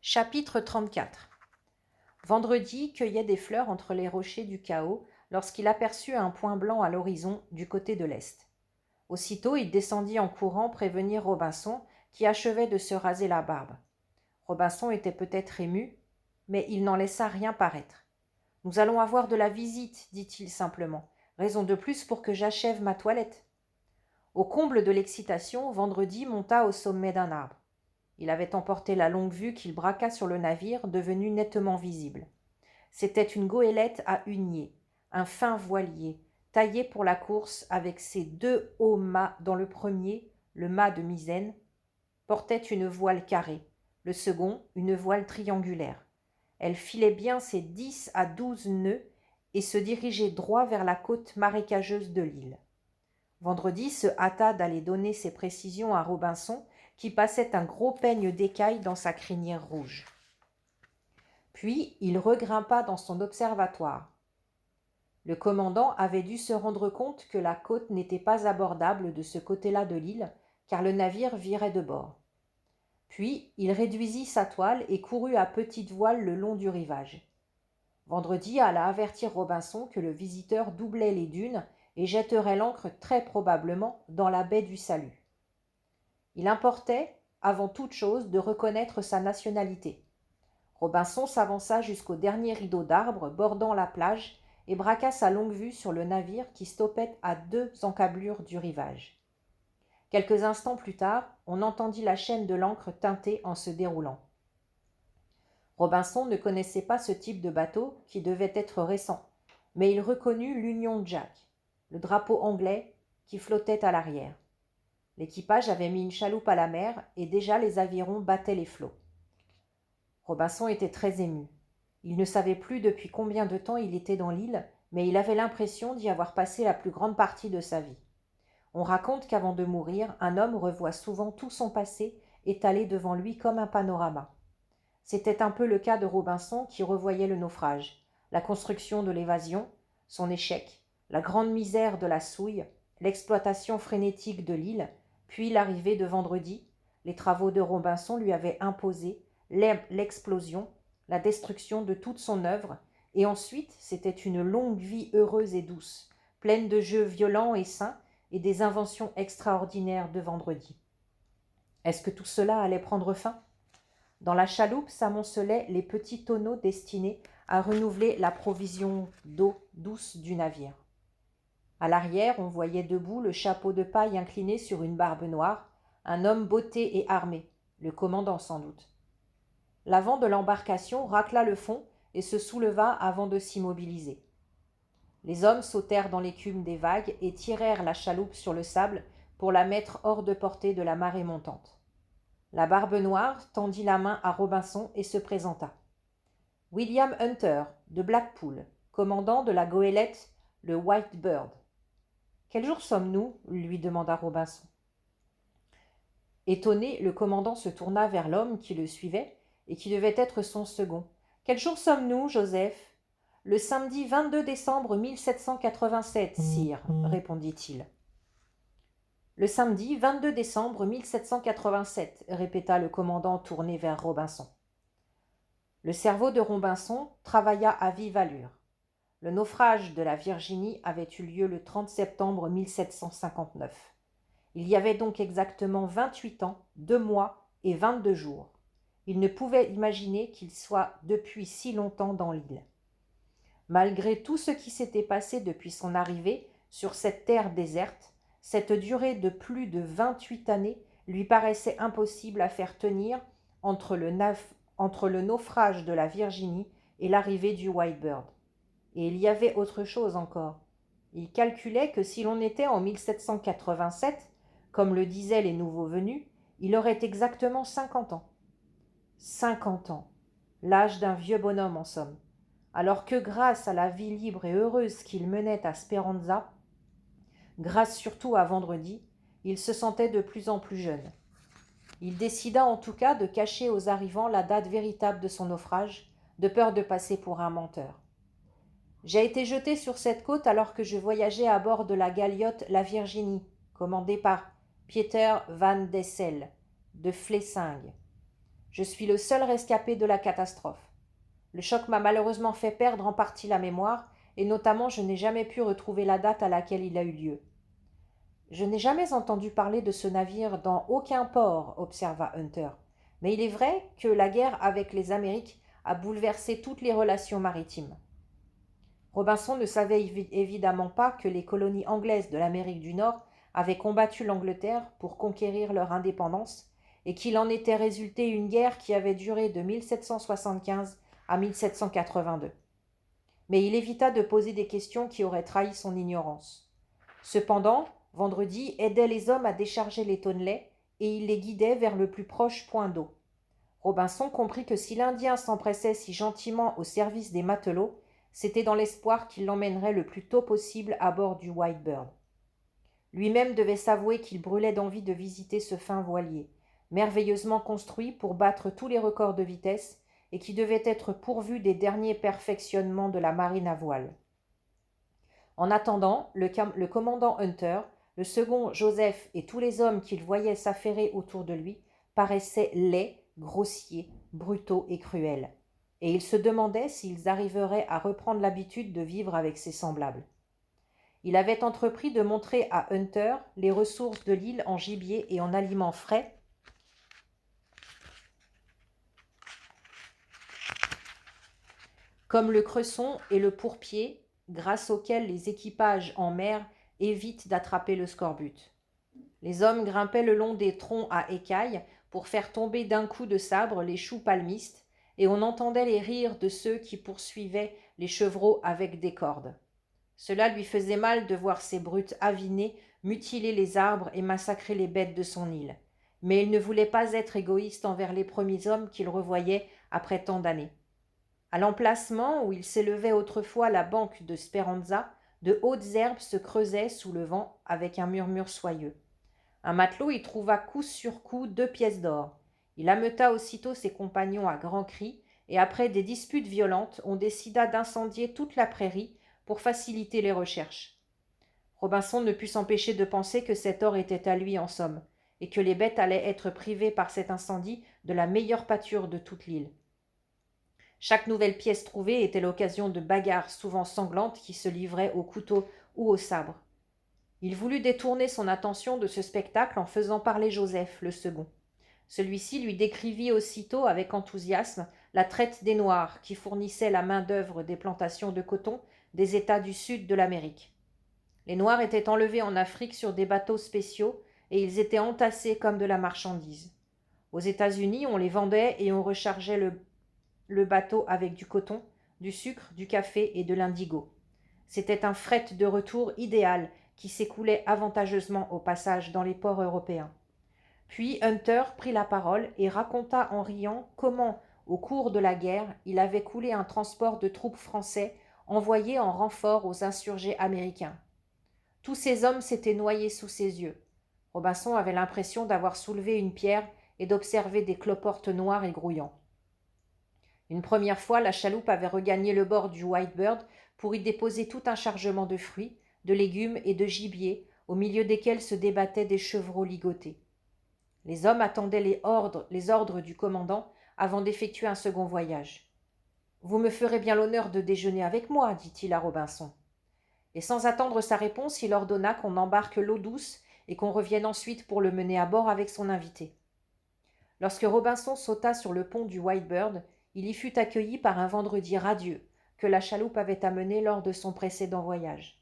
Chapitre 34. Vendredi cueillait des fleurs entre les rochers du chaos lorsqu'il aperçut un point blanc à l'horizon du côté de l'est. Aussitôt il descendit en courant prévenir Robinson, qui achevait de se raser la barbe. Robinson était peut-être ému, mais il n'en laissa rien paraître. « Nous allons avoir de la visite, dit-il simplement. Raison de plus pour que j'achève ma toilette. » Au comble de l'excitation, Vendredi monta au sommet d'un arbre. Il avait emporté la longue-vue qu'il braqua sur le navire, devenu nettement visible. C'était une goélette à huniers, un fin voilier, taillé pour la course avec ses deux hauts mâts dont le premier, le mât de misaine, portait une voile carrée, le second une voile triangulaire. Elle filait bien ses 10 à 12 nœuds et se dirigeait droit vers la côte marécageuse de l'île. Vendredi se hâta d'aller donner ses précisions à Robinson, qui passait un gros peigne d'écaille dans sa crinière rouge. Puis il regrimpa dans son observatoire. Le commandant avait dû se rendre compte que la côte n'était pas abordable de ce côté-là de l'île, car le navire virait de bord. Puis il réduisit sa toile et courut à petite voile le long du rivage. Vendredi alla avertir Robinson que le visiteur doublait les dunes et jetterait l'ancre très probablement dans la baie du Salut. Il importait, avant toute chose, de reconnaître sa nationalité. Robinson s'avança jusqu'au dernier rideau d'arbres bordant la plage et braqua sa longue-vue sur le navire qui stoppait à 2 encablures du rivage. Quelques instants plus tard, on entendit la chaîne de l'ancre tinter en se déroulant. Robinson ne connaissait pas ce type de bateau, qui devait être récent, mais il reconnut l'Union Jack, le drapeau anglais qui flottait à l'arrière. L'équipage avait mis une chaloupe à la mer et déjà les avirons battaient les flots. Robinson était très ému. Il ne savait plus depuis combien de temps il était dans l'île, mais il avait l'impression d'y avoir passé la plus grande partie de sa vie. On raconte qu'avant de mourir, un homme revoit souvent tout son passé étalé devant lui comme un panorama. C'était un peu le cas de Robinson qui revoyait le naufrage, la construction de l'évasion, son échec, la grande misère de la souille, l'exploitation frénétique de l'île, puis l'arrivée de Vendredi. Les travaux de Robinson lui avaient imposé l'explosion, la destruction de toute son œuvre, et ensuite c'était une longue vie heureuse et douce, pleine de jeux violents et sains et des inventions extraordinaires de Vendredi. Est-ce que tout cela allait prendre fin ? Dans la chaloupe s'amoncelaient les petits tonneaux destinés à renouveler la provision d'eau douce du navire. À l'arrière, on voyait debout le chapeau de paille incliné sur une barbe noire, un homme botté et armé, le commandant sans doute. L'avant de l'embarcation racla le fond et se souleva avant de s'immobiliser. Les hommes sautèrent dans l'écume des vagues et tirèrent la chaloupe sur le sable pour la mettre hors de portée de la marée montante. La barbe noire tendit la main à Robinson et se présenta. « William Hunter, de Blackpool, commandant de la goélette le White Bird. »« Quel jour sommes-nous » lui demanda Robinson. Étonné, le commandant se tourna vers l'homme qui le suivait et qui devait être son second. « Quel jour sommes-nous, Joseph ?»« Le samedi 22 décembre 1787, sire, » répondit-il. « Le samedi 22 décembre 1787, » répéta le commandant tourné vers Robinson. Le cerveau de Robinson travailla à vive allure. Le naufrage de la Virginie avait eu lieu le 30 septembre 1759. Il y avait donc exactement 28 ans, 2 mois et 22 jours. Il ne pouvait imaginer qu'il soit depuis si longtemps dans l'île. Malgré tout ce qui s'était passé depuis son arrivée sur cette terre déserte, cette durée de plus de 28 années lui paraissait impossible à faire tenir entre le naufrage de la Virginie et l'arrivée du White Bird. Et il y avait autre chose encore. Il calculait que si l'on était en 1787, comme le disaient les nouveaux venus, il aurait exactement 50 ans. 50 ans, l'âge d'un vieux bonhomme en somme, alors que grâce à la vie libre et heureuse qu'il menait à Speranza, grâce surtout à Vendredi, il se sentait de plus en plus jeune. Il décida en tout cas de cacher aux arrivants la date véritable de son naufrage, de peur de passer pour un menteur. « J'ai été jeté sur cette côte alors que je voyageais à bord de la galiote La Virginie, commandée par Pieter van Dessel, de Flessingue. Je suis le seul rescapé de la catastrophe. Le choc m'a malheureusement fait perdre en partie la mémoire, et notamment je n'ai jamais pu retrouver la date à laquelle il a eu lieu. Je n'ai jamais entendu parler de ce navire dans aucun port, observa Hunter. Mais il est vrai que la guerre avec les Amériques a bouleversé toutes les relations maritimes. Robinson ne savait évidemment pas que les colonies anglaises de l'Amérique du Nord avaient combattu l'Angleterre pour conquérir leur indépendance et qu'il en était résulté une guerre qui avait duré de 1775 à 1782. Mais il évita de poser des questions qui auraient trahi son ignorance. Cependant, Vendredi aidait les hommes à décharger les tonnelets et il les guidait vers le plus proche point d'eau. Robinson comprit que si l'Indien s'empressait si gentiment au service des matelots, c'était dans l'espoir qu'il l'emmènerait le plus tôt possible à bord du Whitebird. Lui-même devait s'avouer qu'il brûlait d'envie de visiter ce fin voilier, merveilleusement construit pour battre tous les records de vitesse et qui devait être pourvu des derniers perfectionnements de la marine à voile. En attendant, le commandant Hunter, le second Joseph et tous les hommes qu'il voyait s'affairer autour de lui paraissaient laids, grossiers, brutaux et cruels, et il se demandait s'ils arriveraient à reprendre l'habitude de vivre avec ses semblables. Il avait entrepris de montrer à Hunter les ressources de l'île en gibier et en aliments frais, comme le cresson et le pourpier, grâce auxquels les équipages en mer évitent d'attraper le scorbut. Les hommes grimpaient le long des troncs à écailles pour faire tomber d'un coup de sabre les choux palmistes, et on entendait les rires de ceux qui poursuivaient les chevreaux avec des cordes. Cela lui faisait mal de voir ces brutes avinées mutiler les arbres et massacrer les bêtes de son île. Mais il ne voulait pas être égoïste envers les premiers hommes qu'il revoyait après tant d'années. À l'emplacement où il s'élevait autrefois la banque de Speranza, de hautes herbes se creusaient sous le vent avec un murmure soyeux. Un matelot y trouva coup sur coup 2 pièces d'or. Il ameuta aussitôt ses compagnons à grands cris, et après des disputes violentes, on décida d'incendier toute la prairie pour faciliter les recherches. Robinson ne put s'empêcher de penser que cet or était à lui en somme, et que les bêtes allaient être privées par cet incendie de la meilleure pâture de toute l'île. Chaque nouvelle pièce trouvée était l'occasion de bagarres souvent sanglantes qui se livraient au couteau ou au sabre. Il voulut détourner son attention de ce spectacle en faisant parler Joseph, le second. Celui-ci lui décrivit aussitôt avec enthousiasme la traite des Noirs qui fournissait la main-d'œuvre des plantations de coton des États du sud de l'Amérique. Les Noirs étaient enlevés en Afrique sur des bateaux spéciaux et ils étaient entassés comme de la marchandise. Aux États-Unis, on les vendait et on rechargeait le bateau avec du coton, du sucre, du café et de l'indigo. C'était un fret de retour idéal qui s'écoulait avantageusement au passage dans les ports européens. Puis Hunter prit la parole et raconta en riant comment, au cours de la guerre, il avait coulé un transport de troupes français envoyé en renfort aux insurgés américains. Tous ces hommes s'étaient noyés sous ses yeux. Robinson avait l'impression d'avoir soulevé une pierre et d'observer des cloportes noirs et grouillants. Une première fois, la chaloupe avait regagné le bord du Whitebird pour y déposer tout un chargement de fruits, de légumes et de gibier, au milieu desquels se débattaient des chevreaux ligotés. Les hommes attendaient les ordres du commandant avant d'effectuer un second voyage. « Vous me ferez bien l'honneur de déjeuner avec moi, dit-il à Robinson. Et sans attendre sa réponse, il ordonna qu'on embarque l'eau douce et qu'on revienne ensuite pour le mener à bord avec son invité. Lorsque Robinson sauta sur le pont du Whitebird, il y fut accueilli par un vendredi radieux que la chaloupe avait amené lors de son précédent voyage.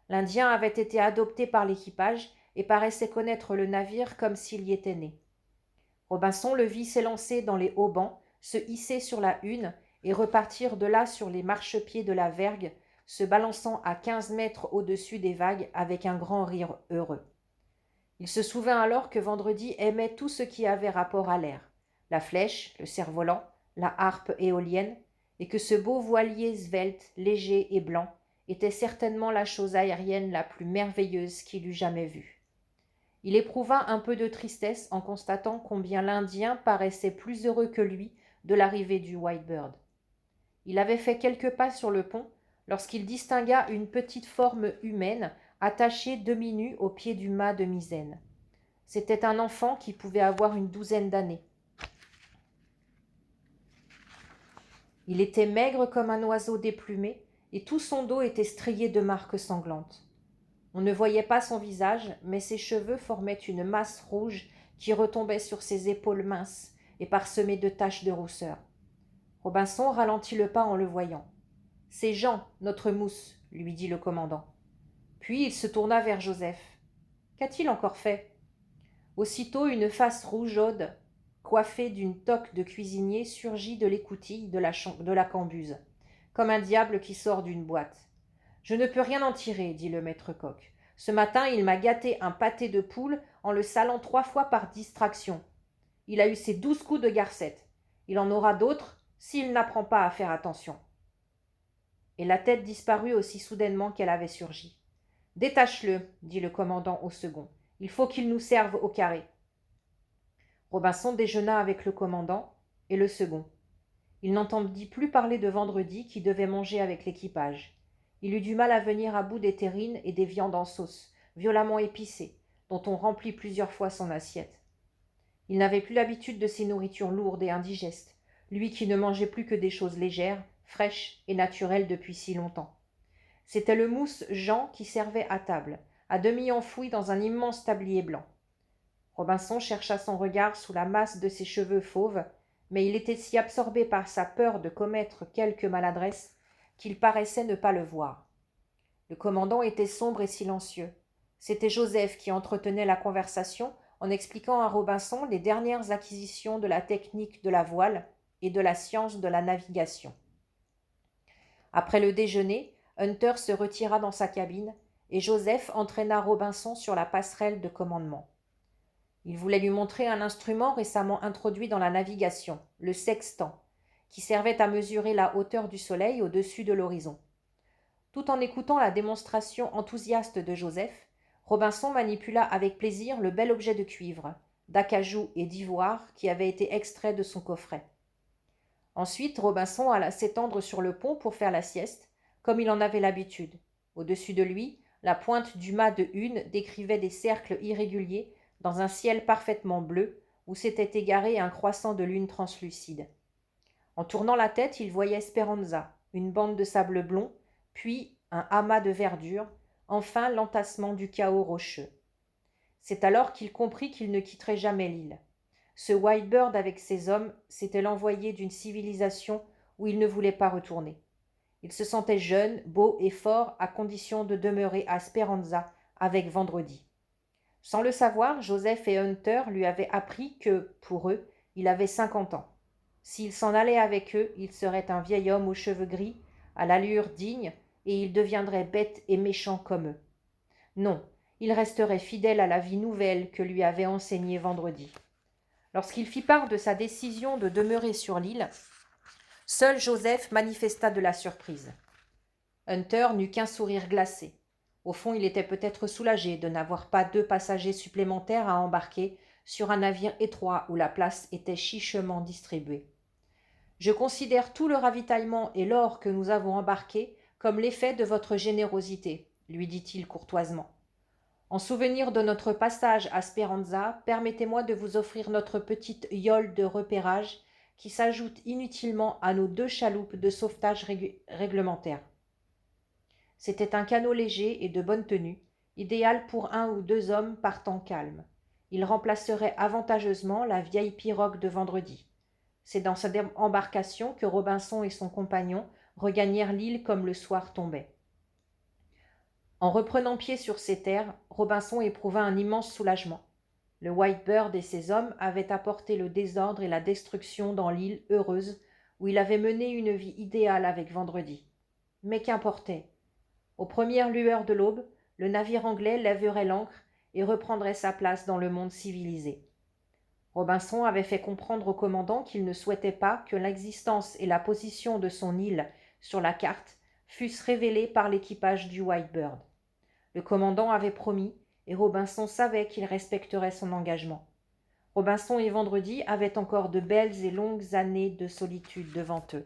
L'Indien avait été adopté par l'équipage et paraissait connaître le navire comme s'il y était né. Robinson le vit s'élancer dans les haubans, se hisser sur la hune et repartir de là sur les marchepieds de la vergue, se balançant à 15 mètres au-dessus des vagues avec un grand rire heureux. Il se souvint alors que Vendredi aimait tout ce qui avait rapport à l'air, la flèche, le cerf-volant, la harpe éolienne, et que ce beau voilier svelte, léger et blanc était certainement la chose aérienne la plus merveilleuse qu'il eût jamais vue. Il éprouva un peu de tristesse en constatant combien l'Indien paraissait plus heureux que lui de l'arrivée du Whitebird. Il avait fait quelques pas sur le pont lorsqu'il distingua une petite forme humaine attachée demi-nue au pied du mât de misaine. C'était un enfant qui pouvait avoir une douzaine d'années. Il était maigre comme un oiseau déplumé, et tout son dos était strié de marques sanglantes. On ne voyait pas son visage, mais ses cheveux formaient une masse rouge qui retombait sur ses épaules minces et parsemée de taches de rousseur. Robinson ralentit le pas en le voyant. « C'est Jean, notre mousse, » lui dit le commandant. Puis il se tourna vers Joseph. « Qu'a-t-il encore fait ?» Aussitôt une face rougeaude, coiffée d'une toque de cuisinier, surgit de l'écoutille de la cambuse, comme un diable qui sort d'une boîte. « Je ne peux rien en tirer, dit le maître coq. Ce matin, il m'a gâté un pâté de poule en le salant 3 fois par distraction. Il a eu ses 12 coups de garcette. Il en aura d'autres s'il n'apprend pas à faire attention. » Et la tête disparut aussi soudainement qu'elle avait surgi. « Détache-le, dit le commandant au second. Il faut qu'il nous serve au carré. » Robinson déjeuna avec le commandant et le second. Il n'entendit plus parler de Vendredi qui devait manger avec l'équipage. Il eut du mal à venir à bout des terrines et des viandes en sauce, violemment épicées, dont on remplit plusieurs fois son assiette. Il n'avait plus l'habitude de ces nourritures lourdes et indigestes, lui qui ne mangeait plus que des choses légères, fraîches et naturelles depuis si longtemps. C'était le mousse Jean qui servait à table, à demi enfoui dans un immense tablier blanc. Robinson chercha son regard sous la masse de ses cheveux fauves, mais il était si absorbé par sa peur de commettre quelque maladresse qu'il paraissait ne pas le voir. Le commandant était sombre et silencieux. C'était Joseph qui entretenait la conversation en expliquant à Robinson les dernières acquisitions de la technique de la voile et de la science de la navigation. Après le déjeuner, Hunter se retira dans sa cabine et Joseph entraîna Robinson sur la passerelle de commandement. Il voulait lui montrer un instrument récemment introduit dans la navigation, le sextant, qui servait à mesurer la hauteur du soleil au-dessus de l'horizon. Tout en écoutant la démonstration enthousiaste de Joseph, Robinson manipula avec plaisir le bel objet de cuivre, d'acajou et d'ivoire qui avait été extrait de son coffret. Ensuite, Robinson alla s'étendre sur le pont pour faire la sieste, comme il en avait l'habitude. Au-dessus de lui, la pointe du mât de hune décrivait des cercles irréguliers dans un ciel parfaitement bleu où s'était égaré un croissant de lune translucide. En tournant la tête, il voyait Speranza, une bande de sable blond, puis un amas de verdure, enfin l'entassement du chaos rocheux. C'est alors qu'il comprit qu'il ne quitterait jamais l'île. Ce Whitebird avec ses hommes, c'était l'envoyé d'une civilisation où il ne voulait pas retourner. Il se sentait jeune, beau et fort à condition de demeurer à Speranza avec Vendredi. Sans le savoir, Joseph et Hunter lui avaient appris que, pour eux, il avait 50 ans. S'il s'en allait avec eux, il serait un vieil homme aux cheveux gris, à l'allure digne, et il deviendrait bête et méchant comme eux. Non, il resterait fidèle à la vie nouvelle que lui avait enseignée Vendredi. Lorsqu'il fit part de sa décision de demeurer sur l'île, seul Joseph manifesta de la surprise. Hunter n'eut qu'un sourire glacé. Au fond, il était peut-être soulagé de n'avoir pas 2 passagers supplémentaires à embarquer sur un navire étroit où la place était chichement distribuée. « Je considère tout le ravitaillement et l'or que nous avons embarqué comme l'effet de votre générosité, » lui dit-il courtoisement. « En souvenir de notre passage à Speranza, permettez-moi de vous offrir notre petite yole de repérage qui s'ajoute inutilement à nos 2 chaloupes de sauvetage réglementaires. » C'était un canot léger et de bonne tenue, idéal pour 1 ou 2 hommes partant calmes. Il remplacerait avantageusement la vieille pirogue de Vendredi. C'est dans cette embarcation que Robinson et son compagnon regagnèrent l'île comme le soir tombait. En reprenant pied sur ces terres, Robinson éprouva un immense soulagement. Le Whitebird et ses hommes avaient apporté le désordre et la destruction dans l'île heureuse où il avait mené une vie idéale avec Vendredi. Mais qu'importait ? Aux premières lueurs de l'aube, le navire anglais lèverait l'ancre et reprendrait sa place dans le monde civilisé. Robinson avait fait comprendre au commandant qu'il ne souhaitait pas que l'existence et la position de son île sur la carte fussent révélées par l'équipage du Whitebird. Le commandant avait promis, et Robinson savait qu'il respecterait son engagement. Robinson et Vendredi avaient encore de belles et longues années de solitude devant eux.